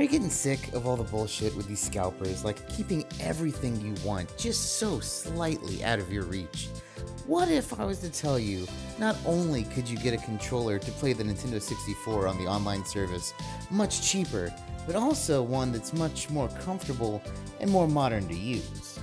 Are you getting sick of all the bullshit with these scalpers, like keeping everything you want just so slightly out of your reach? What if I was to tell you, not only could you get a controller to play the Nintendo 64 on the online service much cheaper, but also one that's much more comfortable and more modern to use?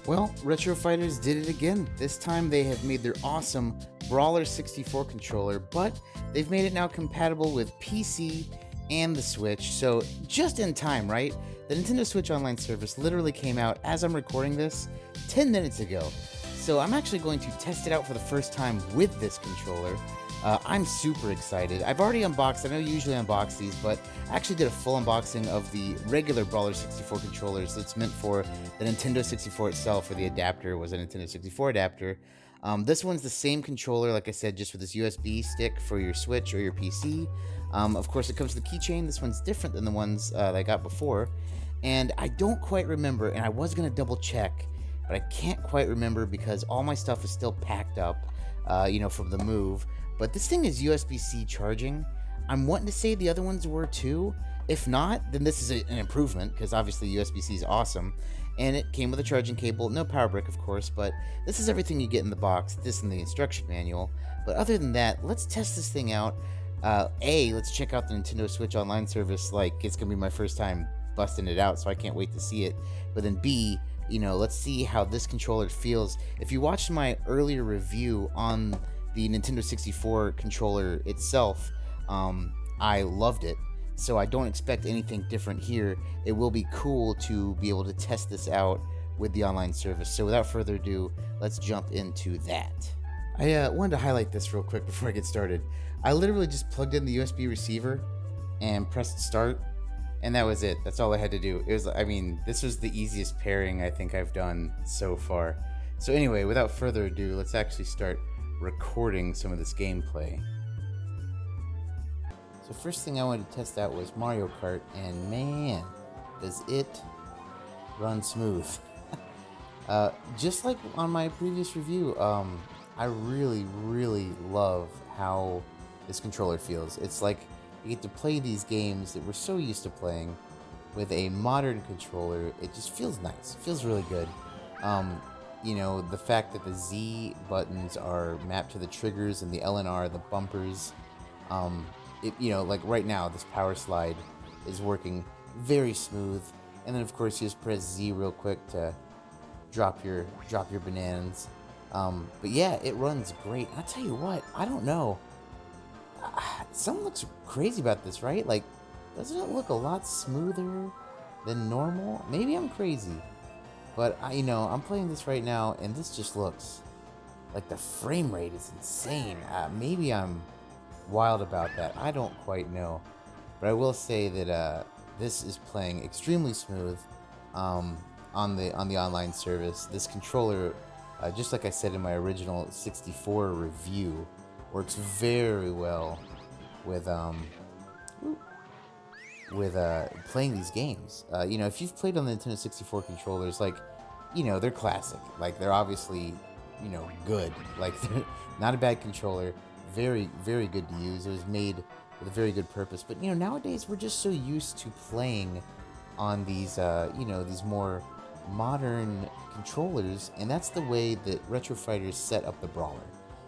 Well, Retrofighters did it again. This time they have made their awesome Brawler 64 controller, but they've made it now compatible with PC and the Switch, so just in time, right? The Nintendo Switch Online service literally came out as I'm recording this 10 minutes ago. So I'm actually going to test it out for the first time with this controller. I'm super excited. I've already unboxed, I know you usually unbox these, but I actually did a full unboxing of the regular Brawler 64 controllers that's meant for the Nintendo 64 itself, or the adapter was a Nintendo 64 adapter. This one's the same controller, like I said, just with this USB stick for your Switch or your PC. Of course, it comes with a keychain. This one's different than the ones that I got before. And I don't quite remember, and I was going to double check, but I can't quite remember because all my stuff is still packed up, from the move. But this thing is USB-C charging. I'm wanting to say the other ones were too. If not, then this is an improvement, because obviously USB-C is awesome. And it came with a charging cable, no power brick of course, but this is everything you get in the box, this and the instruction manual. But other than that, let's test this thing out. Let's check out the Nintendo Switch Online service, like it's gonna be my first time busting it out, so I can't wait to see it. But then B, let's see how this controller feels. If you watched my earlier review on the Nintendo 64 controller itself, I loved it. So I don't expect anything different here. It will be cool to be able to test this out with the online service. So without further ado, let's jump into that. I wanted to highlight this real quick before I get started. I literally just plugged in the USB receiver and pressed start, and that was it. That's all I had to do. This was the easiest pairing I think I've done so far. So anyway, without further ado, let's actually start recording some of this gameplay. So first thing I wanted to test out was Mario Kart, and man, does it run smooth. Just like on my previous review, I really love how this controller feels. It's like you get to play these games that we're so used to playing with a modern controller. It just feels nice. It feels really good. The fact that the Z buttons are mapped to the triggers and the L and R, the bumpers. Like right now, this power slide is working very smooth. And then of course you just press Z real quick to drop your bananas. But yeah, it runs great. I'll tell you what, I don't know. Something looks crazy about this, right? Like, doesn't it look a lot smoother than normal? Maybe I'm crazy. But I'm playing this right now, and this just looks like the frame rate is insane. Maybe I'm wild about that. I don't quite know. But I will say that this is playing extremely smooth on the online service. This controller, just like I said in my original 64 review, works very well with playing these games. If you've played on the Nintendo 64 controllers, they're classic. Like, they're obviously, good. Like, they're not a bad controller. Very, very good to use. It was made with a very good purpose. But, nowadays we're just so used to playing on these, these more modern controllers, and that's the way that Retrofighters set up the Brawler.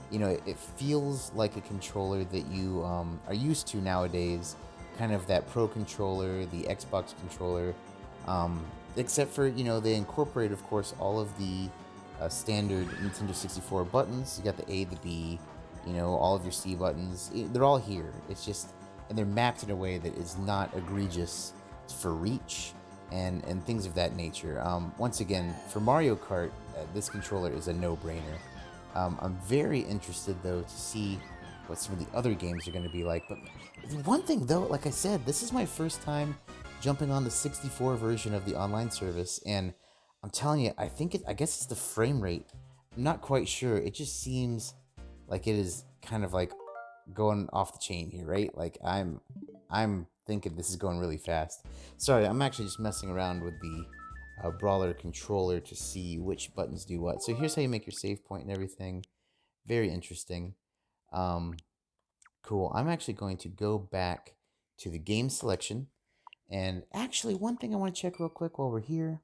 It feels like a controller that you are used to nowadays, kind of that Pro controller, the Xbox controller, except for, they incorporate, of course, all of the standard Nintendo 64 buttons. You got the A, the B, all of your C buttons. They're all here. It's just, and they're mapped in a way that is not egregious for reach and things of that nature. Once again, for Mario Kart, this controller is a no-brainer. I'm very interested, though, to see what some of the other games are going to be like. But one thing, though, like I said, this is my first time jumping on the 64 version of the online service, and I'm telling you, I guess it's the frame rate. I'm not quite sure. It just seems like it is kind of like going off the chain here, right? Like I'm thinking this is going really fast. Sorry, I'm actually just messing around with the Brawler controller to see which buttons do what. So here's how you make your save point and everything. Very interesting. Cool. I'm actually going to go back to the game selection, And actually, one thing I want to check real quick while we're here.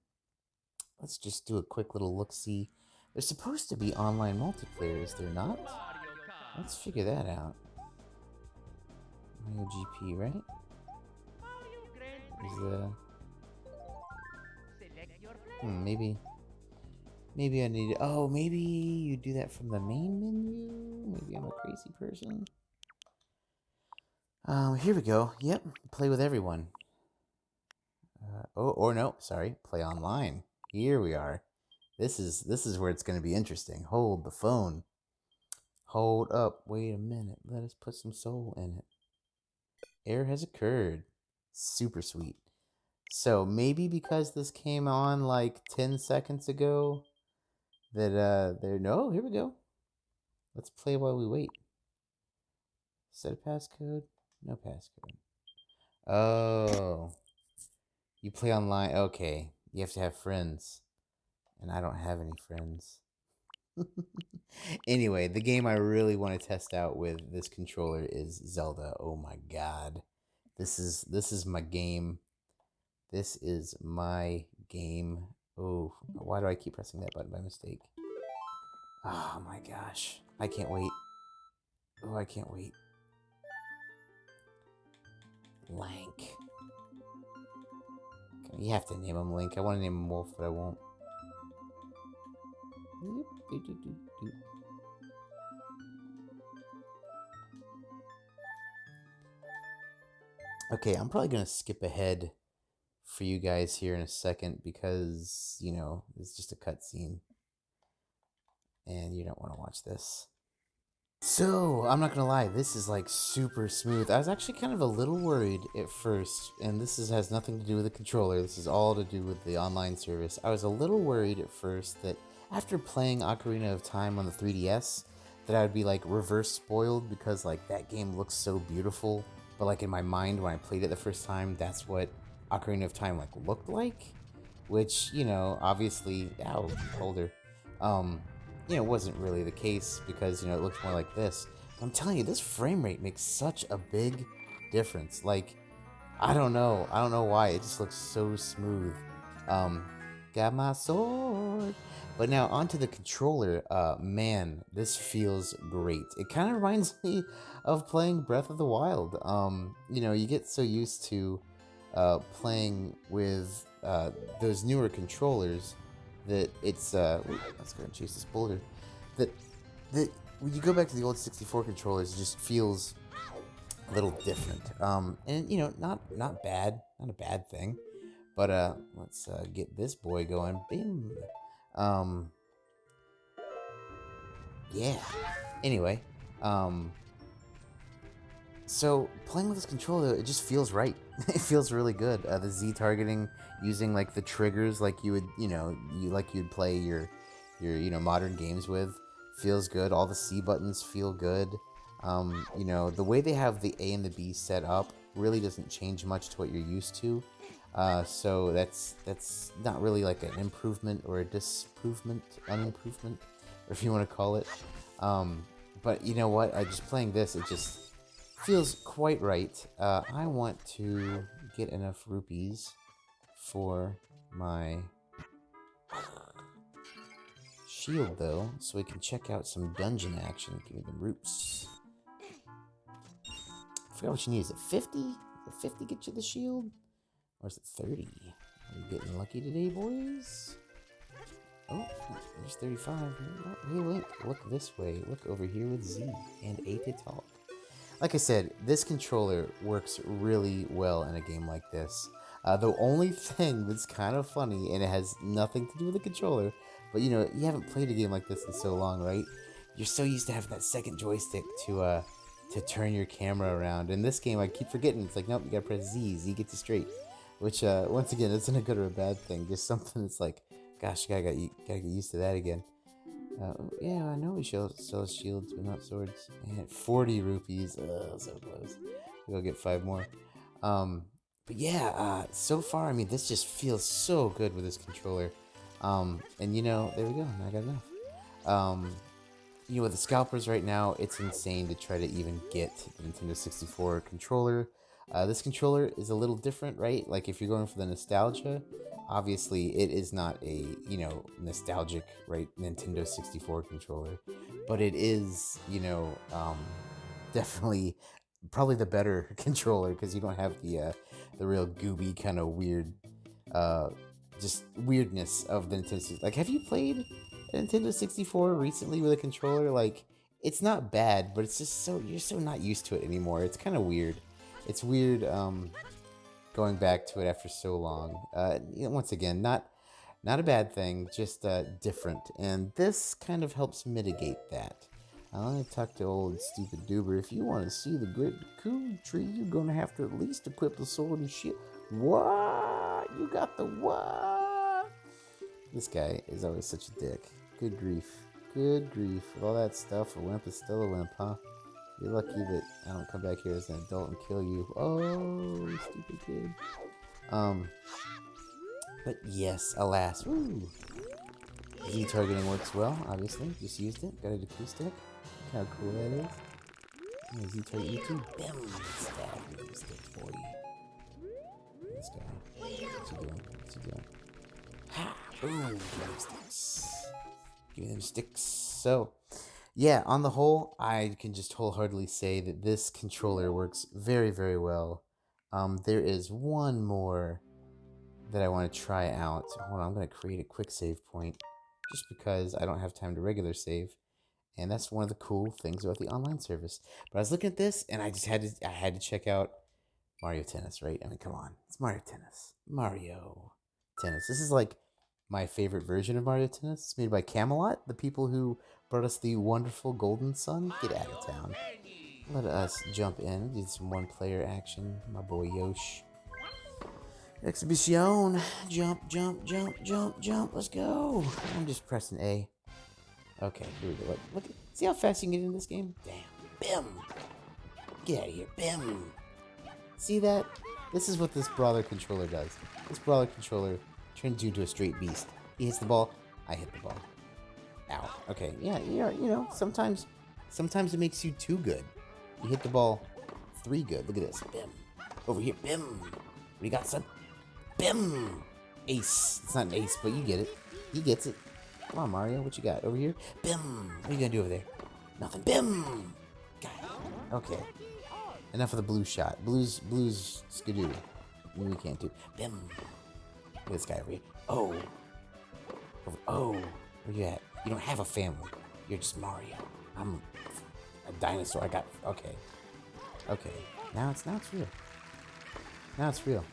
Let's just do a quick little look-see. There's supposed to be online multiplayer, is there not? Let's figure that out. Mario GP, right? Is the... maybe I need... Oh, maybe you do that from the main menu? Maybe I'm a crazy person. Here we go. Yep, play with everyone. Or no, sorry, play online. Here we are. This is where it's going to be interesting. Hold the phone. Hold up. Wait a minute. Let us put some soul in it. Error has occurred. Super sweet. So maybe because this came on like 10 seconds ago, that there. No, here we go. Let's play while we wait. Set a passcode. No passcode. Oh, you play online. Okay, you have to have friends, and I don't have any friends. Anyway, the game I really want to test out with this controller is Zelda. Oh my god. This is my game. This is my game. Oh, why do I keep pressing that button by mistake? Oh my gosh. I can't wait. Oh, I can't wait. Lank. You have to name him Link. I want to name him Wolf, but I won't. Okay, I'm probably going to skip ahead for you guys here in a second because, you know, it's just a cutscene. And you don't want to watch this. So, I'm not going to lie, this is like super smooth. I was actually kind of a little worried at first, and this has nothing to do with the controller. This is all to do with the online service. I was a little worried at first that after playing Ocarina of Time on the 3DS, that I would be like reverse spoiled because like that game looks so beautiful. But like in my mind when I played it the first time, that's what Ocarina of Time like looked like. Which, you know, obviously, ow, older. You know, wasn't really the case because, you know, it looks more like this. But I'm telling you, this frame rate makes such a big difference. Like, I don't know why. It just looks so smooth. Got my sword. But now onto the controller. Man, this feels great. It kind of reminds me of playing Breath of the Wild. You know, you get so used to playing with those newer controllers that it's let's go and chase this boulder. That when you go back to the old 64 controllers, it just feels a little different. And you know, not bad, not a bad thing. But let's get this boy going. Bim. Yeah. Anyway, so playing with this controller, it just feels right. It feels really good. The Z targeting, using like the triggers, like you would, you know, you'd play your you know, modern games with, feels good. All the C buttons feel good. You know, the way they have the A and the B set up really doesn't change much to what you're used to. So that's not really like an improvement or a unimprovement, unimprovement, or if you want to call it. But you know what? Just playing this, it just feels quite right. I want to get enough rupees for my shield, though, so we can check out some dungeon action. Give me the roots. I forgot what you need. Is it 50? Does it 50 get you the shield? Or is it 30? Are you getting lucky today, boys? Oh, there's 35. Hey, Link, look this way. Look over here with Z and A to talk. Like I said, this controller works really well in a game like this. The only thing that's kind of funny, and it has nothing to do with the controller, but you know, you haven't played a game like this in so long, right? You're so used to having that second joystick to turn your camera around. In this game, I keep forgetting. It's like, nope, you gotta press Z. Z gets you straight. Which, once again, isn't a good or a bad thing. Just something that's like, gosh, gotta get used to that again. Yeah, I know we sell shields, but not swords. And 40 rupees. So close. We'll get 5 more. But yeah, so far, I mean, this just feels so good with this controller. And you know, there we go. Now I got enough. You know, with the scalpers right now, it's insane to try to even get the Nintendo 64 controller. This controller is a little different, right? Like if you're going for the nostalgia, obviously it is not a, nostalgic, right, Nintendo 64 controller, but it is, definitely probably the better controller because you don't have the real gooby kind of weird, uh, just weirdness of the Nintendo. Like, have you played a Nintendo 64 recently with a controller? Like, it's not bad, but it's just you're so not used to it anymore. It's kind of weird. It's weird going back to it after so long. Once again, not a bad thing, just different. And this kind of helps mitigate that. I'm gonna talk to old stupid Duber. If you want to see the great cool tree, you're gonna have to at least equip the sword and shield. What? You got the what? This guy is always such a dick. Good grief. Good grief. With all that stuff, a wimp is still a wimp, huh? You're lucky that I don't come back here as an adult and kill you. Oh, stupid kid. But yes, alas. Woo. Z targeting works well, obviously. Just used it. Got a decree stick. Look how cool that is. Yeah, Z target you too. Bam! Stab with the stick, boy. This guy. What's he doing? What's he doing? Ha! Boom! Give me them sticks. Give me them sticks. So, yeah, on the whole, I can just wholeheartedly say that this controller works very, very well. There is one more that I want to try out. Hold on, I'm going to create a quick save point just because I don't have time to regular save. And that's one of the cool things about the online service. But I was looking at this and I had to check out Mario Tennis, right? I mean, come on. It's Mario Tennis. Mario Tennis. This is like my favorite version of Mario Tennis. It's made by Camelot, the people who brought us the wonderful Golden Sun. Get out of town. Let us jump in. Do some one-player action. My boy Yosh. Exhibition. Jump, jump, jump, jump, jump. Let's go. I'm just pressing A. Okay, here we go. Look. See how fast you can get in this game? Damn. Bim. Get out of here. Bim. See that? This is what this Brawler controller does. This Brawler controller turns you into a straight beast. He hits the ball. I hit the ball. Ow. Okay. Yeah. Sometimes it makes you too good. You hit the ball 3 good. Look at this. Bim. Over here. Bim. What do you got, son? Bim. Ace. It's not an ace, but you get it. He gets it. Come on, Mario. What you got over here? Bim. What are you gonna do over there? Nothing. Bim. God. Okay. Enough of the blue shot. Blues skidoo. We can't do. Bim. Look at this guy over here. Oh. Oh. Where you at? You don't have a family. You're just Mario. I'm a dinosaur. I got. Okay. Okay. Now it's real. Now it's real.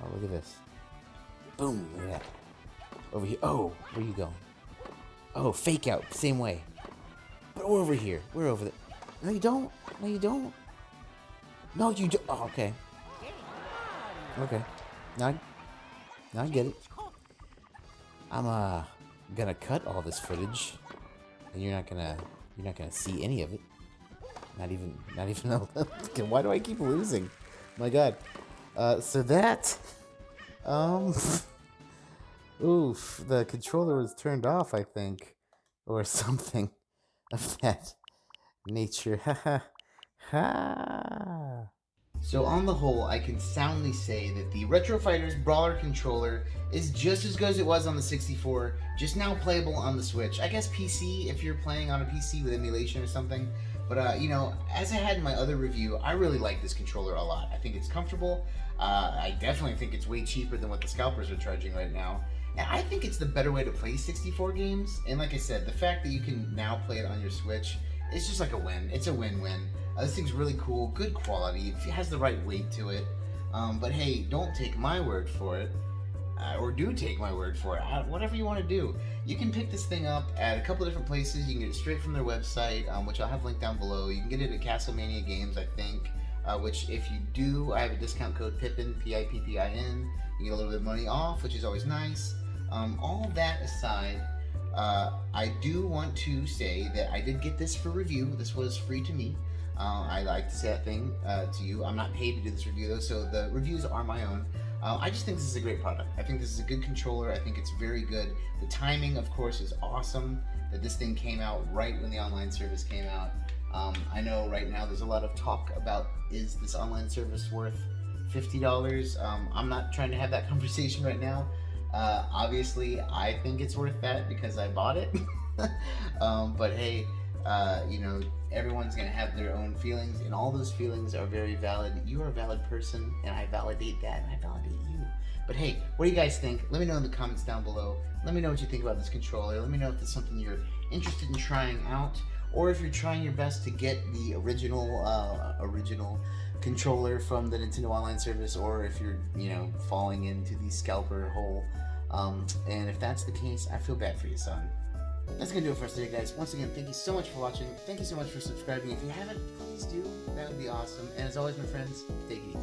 Oh, look at this. Boom. Look at that. Over here. Oh, where you going? Oh, fake out. Same way. But we're over here. We're over there. No, you don't. No, you don't. No, you don't. Oh, okay. Okay. Now I get it. I'm gonna cut all this footage, and you're not gonna see any of it. Not even. Why do I keep losing? My God. So that. Oof. The controller was turned off, I think, or something of that nature. Ha ha. So on the whole, I can soundly say that the Retrofighters Brawler controller is just as good as it was on the 64, just now playable on the Switch. I guess PC, if you're playing on a PC with emulation or something. But, as I had in my other review, I really like this controller a lot. I think it's comfortable. I definitely think it's way cheaper than what the scalpers are charging right now. And I think it's the better way to play 64 games. And like I said, the fact that you can now play it on your Switch is just like a win. It's a win-win. This thing's really cool, good quality. It has the right weight to it. But hey, don't take my word for it. Or do take my word for it. Whatever you want to do. You can pick this thing up at a couple different places. You can get it straight from their website, which I'll have linked down below. You can get it at Castlemania Games, I think. Which, if you do, I have a discount code PIPPIN, P-I-P-P-I-N. You get a little bit of money off, which is always nice. All that aside, I do want to say that I did get this for review. This was free to me. I like to say that thing to you. I'm not paid to do this review, though, so the reviews are my own. I just think this is a great product. I think this is a good controller. I think it's very good. The timing, of course, is awesome that this thing came out right when the online service came out. I know right now there's a lot of talk about, is this online service worth $50? I'm not trying to have that conversation right now. Obviously, I think it's worth that because I bought it. But hey, everyone's gonna have their own feelings, and all those feelings are very valid. You are a valid person, and I validate that, and I validate you. But hey, what do you guys think? Let me know in the comments down below. Let me know what you think about this controller. Let me know if it's something you're interested in trying out, or if you're trying your best to get the original controller from the Nintendo Online Service, or if you're, falling into the scalper hole. And if that's the case, I feel bad for you, son. That's gonna do it for us today, guys. Once again, thank you so much for watching. Thank you so much for subscribing. If you haven't, please do. That would be awesome. And as always, my friends, take it easy.